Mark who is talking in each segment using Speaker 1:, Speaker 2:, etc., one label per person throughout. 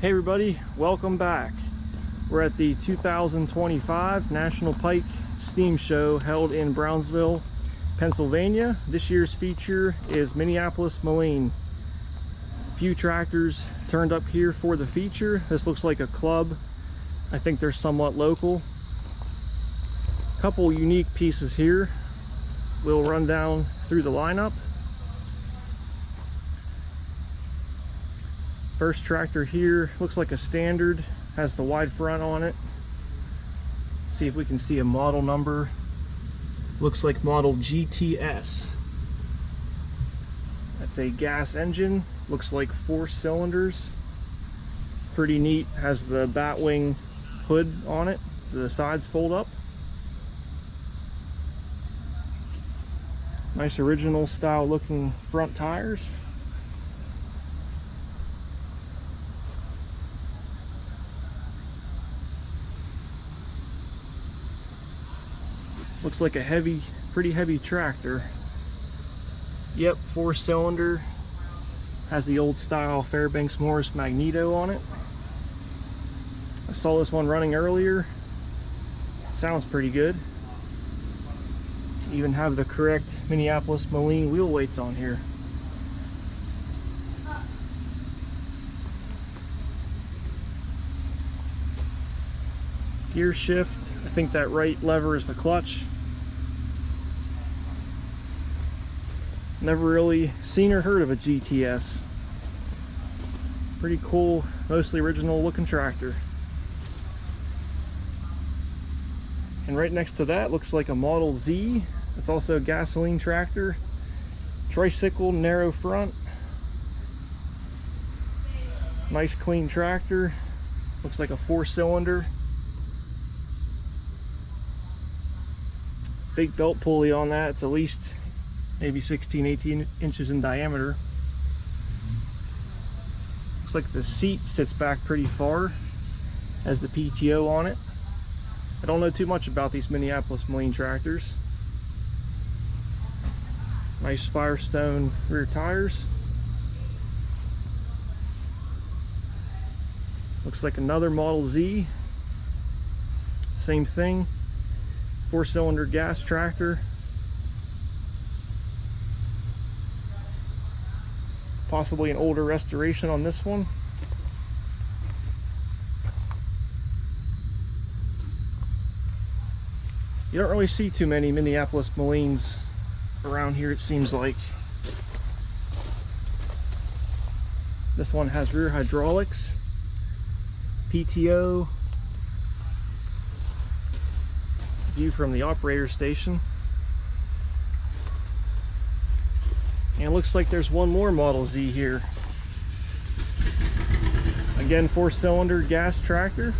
Speaker 1: Hey everybody, welcome back. We're at the 2025 National Pike Steam Show held in Brownsville, Pennsylvania. This year's feature is Minneapolis Moline. Few tractors turned up here for the feature. This looks like a club. I think they're somewhat local. Couple unique pieces here. We'll run down through the lineup. First tractor here looks like a standard, has the wide front on it. See if we can see a model number. Looks like model GTS. That's a gas engine, looks like 4 cylinders. Pretty neat, has the batwing hood on it, the sides fold up. Nice original style looking front tires. Looks like a pretty heavy tractor. Yep, 4-cylinder. Has the old style Fairbanks Morris magneto on it. I saw this one running earlier. Sounds pretty good. Even have the correct Minneapolis Moline wheel weights on here. Gear shift. I think that right lever is the clutch. Never really seen or heard of a GTS. Pretty cool, mostly original looking tractor. And right next to that looks like a Model Z. It's also a gasoline tractor. Tricycle, narrow front. Nice clean tractor. Looks like a 4-cylinder. Big belt pulley on that. It's at least maybe 16-18 inches in diameter. Looks like the seat sits back pretty far. Has the PTO on it. I don't know too much about these Minneapolis Moline tractors. Nice Firestone rear tires. Looks like another Model Z. Same thing. 4-cylinder gas tractor. Possibly an older restoration on this one. You don't really see too many Minneapolis Molines around here, it seems like. This one has rear hydraulics, PTO, view from the operator station. And it looks like there's one more Model Z here. Again, 4-cylinder gas tractor.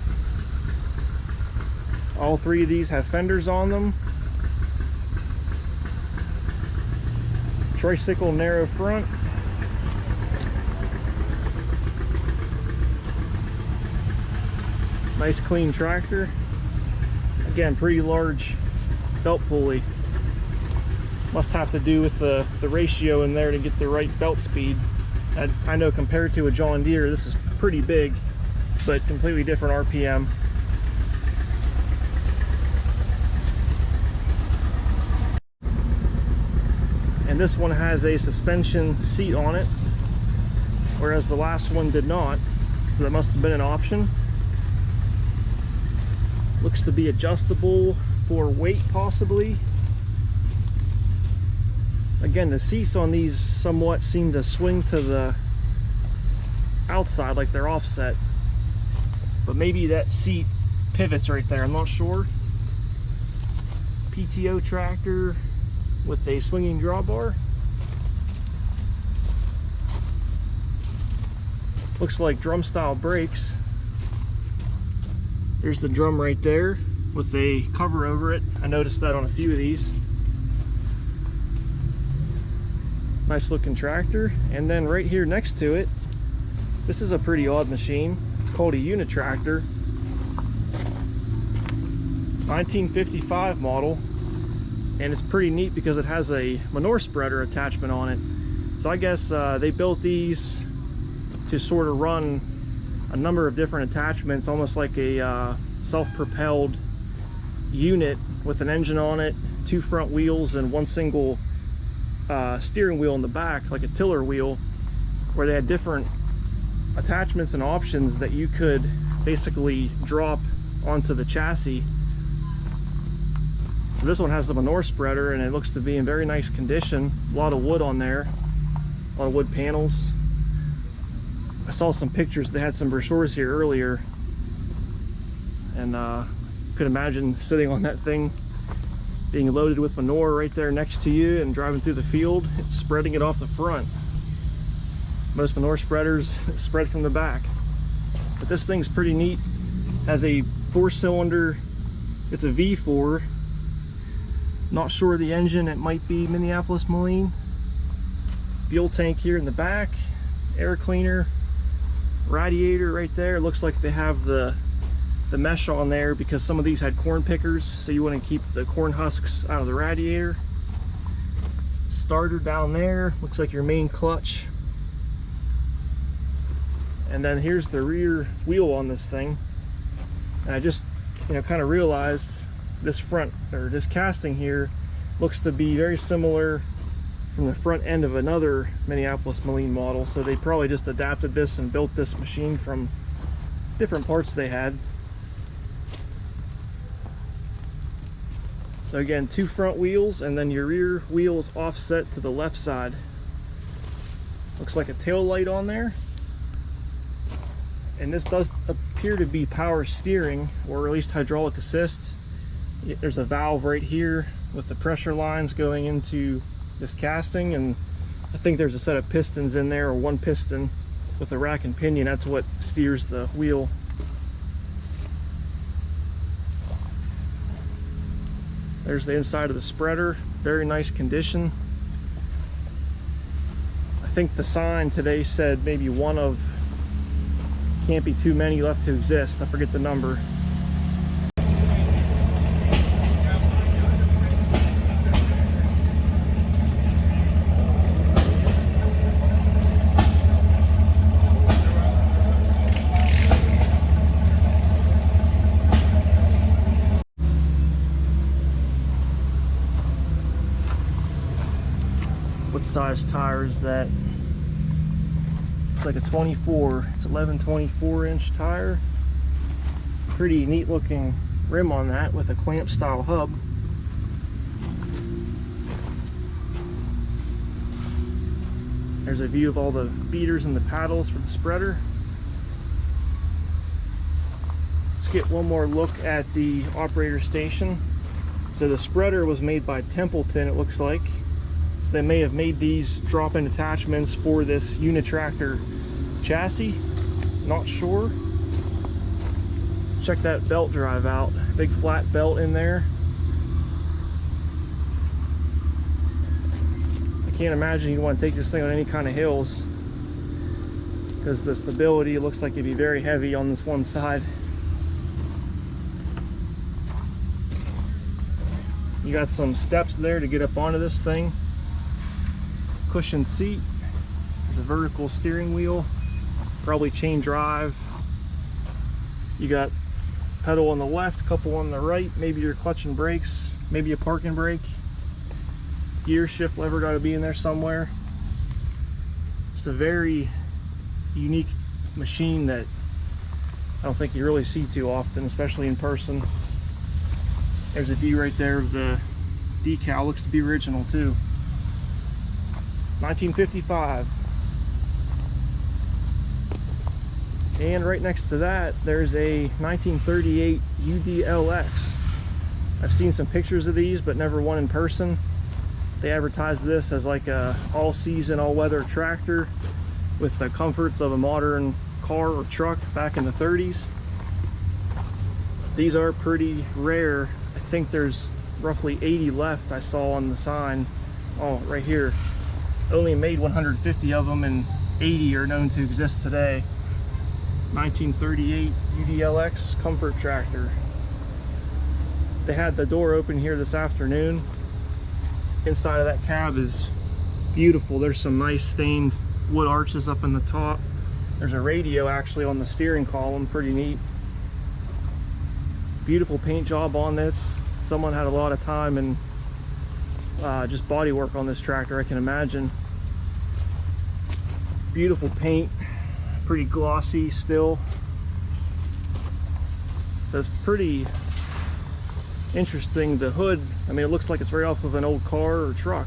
Speaker 1: All 3 of these have fenders on them. Tricycle narrow front. Nice clean tractor. Again, pretty large belt pulley. Must have to do with the ratio in there to get the right belt speed. I know compared to a John Deere, this is pretty big, but completely different RPM. And this one has a suspension seat on it, whereas the last one did not, so that must have been an option. Looks to be adjustable for weight, possibly. Again, the seats on these somewhat seem to swing to the outside like they're offset, but maybe that seat pivots right there, I'm not sure. PTO tractor with a swinging drawbar. Looks like drum style brakes. There's the drum right there with a cover over it. I noticed that on a few of these. Nice looking tractor. And then right here next to it, this is a pretty odd machine. It's called a Unitractor. 1955 model. And it's pretty neat because it has a manure spreader attachment on it. So I guess they built these to sort of run a number of different attachments, almost like a self-propelled unit with an engine on it, 2 front wheels, and 1 single steering wheel in the back, like a tiller wheel, where they had different attachments and options that you could basically drop onto the chassis. So this one has the manure spreader, and it looks to be in very nice condition. A lot of wood on there, a lot of wood panels. I saw some pictures, they had some brochures here earlier, and could imagine sitting on that thing being loaded with manure right there next to you and driving through the field, spreading it off the front. Most manure spreaders spread from the back, but this thing's pretty neat. Has a 4-cylinder, it's a V4. Not sure of the engine, it might be Minneapolis Moline. Fuel tank here in the back, air cleaner, radiator right there. Looks like they have the mesh on there because some of these had corn pickers, so you want to keep the corn husks out of the radiator. Starter down there, looks like your main clutch. And then here's the rear wheel on this thing. And I just, kind of realized this front, or this casting here, looks to be very similar from the front end of another Minneapolis Moline model. So they probably just adapted this and built this machine from different parts they had. So again, 2 front wheels, and then your rear wheel is offset to the left side. Looks like a tail light on there. And this does appear to be power steering, or at least hydraulic assist. There's a valve right here with the pressure lines going into this casting, and I think there's a set of pistons in there, or 1 piston with a rack and pinion. That's what steers the wheel. There's the inside of the spreader, very nice condition. I think the sign today said maybe one of, can't be too many left to exist. I forget the number. What size tire is that? It's like a 24. It's 11 24-inch tire. Pretty neat looking rim on that with a clamp style hub. There's a view of all the beaters and the paddles for the spreader. Let's get one more look at the operator station. So the spreader was made by Templeton, it looks like. They may have made these drop-in attachments for this Unitractor chassis, not sure. Check that belt drive out, big flat belt in there. I can't imagine you'd want to take this thing on any kind of hills, because the stability looks like it'd be very heavy on this one side. You got some steps there to get up onto this thing. Cushion seat, there's a vertical steering wheel, probably chain drive. You got pedal on the left, couple on the right, maybe your clutch and brakes, maybe a parking brake. Gear shift lever got to be in there somewhere. It's a very unique machine that I don't think you really see too often, especially in person. There's a D right there of the decal, looks to be original too. 1955. And right next to that there's a 1938 UDLX. I've seen some pictures of these but never one in person. They advertised this as like a all-season, all-weather tractor with the comforts of a modern car or truck back in the 30s. These are pretty rare. I think there's roughly 80 left I saw on the sign. Oh, right here. Only made 150 of them, and 80 are known to exist today. 1938 UDLX comfort tractor. They had the door open here this afternoon. Inside of that cab is beautiful. There's some nice stained wood arches up in the top. There's a radio actually on the steering column, pretty neat. Beautiful paint job on this. Someone had a lot of time and just body work on this tractor, I can imagine. Beautiful paint, pretty glossy still. That's pretty interesting. The hood, I mean, it looks like it's right off of an old car or truck.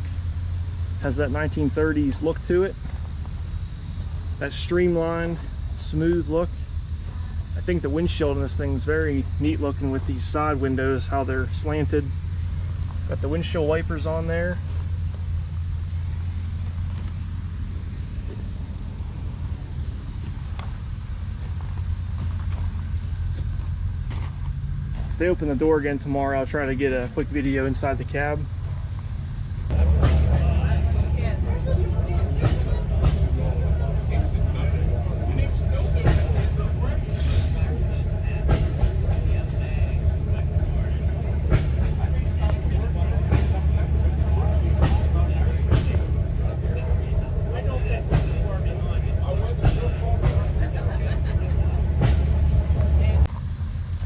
Speaker 1: Has that 1930s look to it. That streamlined, smooth look. I think the windshield in this thing is very neat looking with these side windows, how they're slanted. Got the windshield wipers on there. If they open the door again tomorrow, I'll try to get a quick video inside the cab.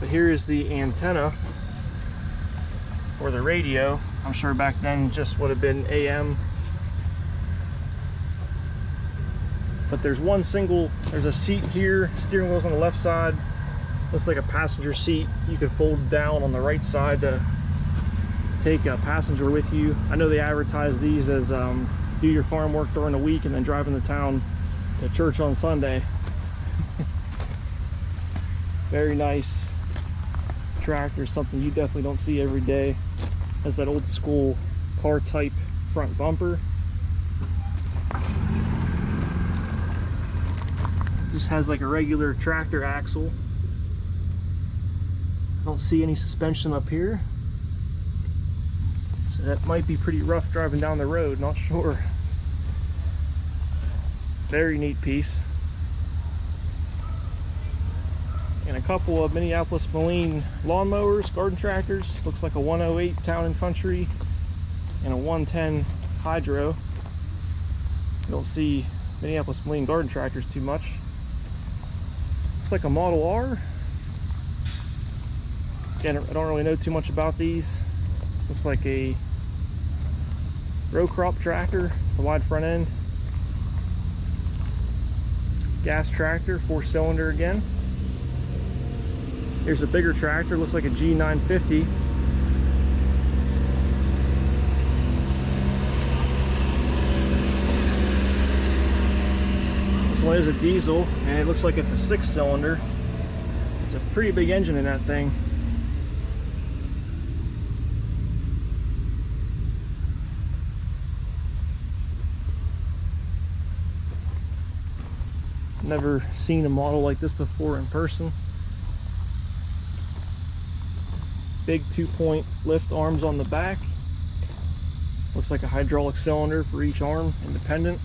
Speaker 1: Here is the antenna for the radio. I'm sure back then just would have been AM. But there's a seat here, steering wheel's on the left side. Looks like a passenger seat. You could fold down on the right side to take a passenger with you. I know they advertise these as do your farm work during the week and then drive into town to church on Sunday. Very nice tractor, something you definitely don't see every day. Has that old school car type front bumper. Just has like a regular tractor axle. Don't see any suspension up here, so that might be pretty rough driving down the road, not sure. Very neat piece. And a couple of Minneapolis Moline lawnmowers, garden tractors. Looks like a 108 Town and Country and a 110 Hydro. You don't see Minneapolis Moline garden tractors too much. Looks like a Model R. Again, I don't really know too much about these. Looks like a row crop tractor, the wide front end. Gas tractor, 4-cylinder again. Here's a bigger tractor, looks like a G950. This one is a diesel, and it looks like it's a 6-cylinder. It's a pretty big engine in that thing. Never seen a model like this before in person. Big 2-point lift arms on the back. Looks like a hydraulic cylinder for each arm, independent.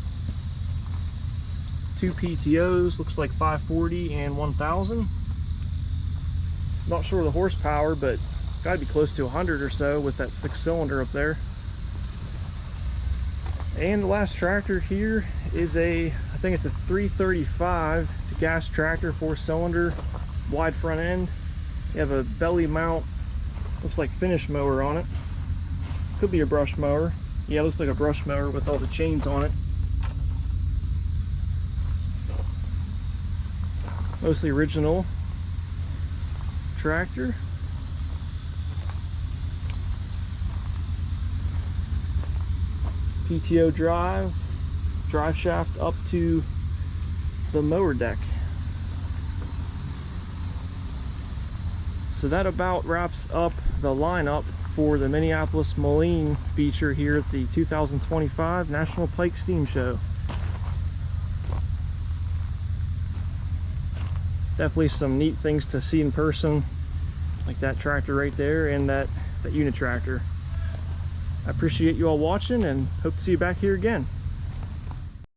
Speaker 1: 2 PTOs, looks like 540 and 1000. Not sure of the horsepower, but gotta be close to 100 or so with that 6-cylinder up there. And the last tractor here is I think it's a 335. It's a gas tractor, 4-cylinder, wide front end. You have a belly mount. Looks like finish mower on it. Could be a brush mower. Yeah, it looks like a brush mower with all the chains on it. Mostly original tractor. PTO drive shaft up to the mower deck. So that about wraps up the lineup for the Minneapolis Moline feature here at the 2025 National Pike Steam Show. Definitely some neat things to see in person, like that tractor right there and that unit tractor. I appreciate you all watching and hope to see you back here again.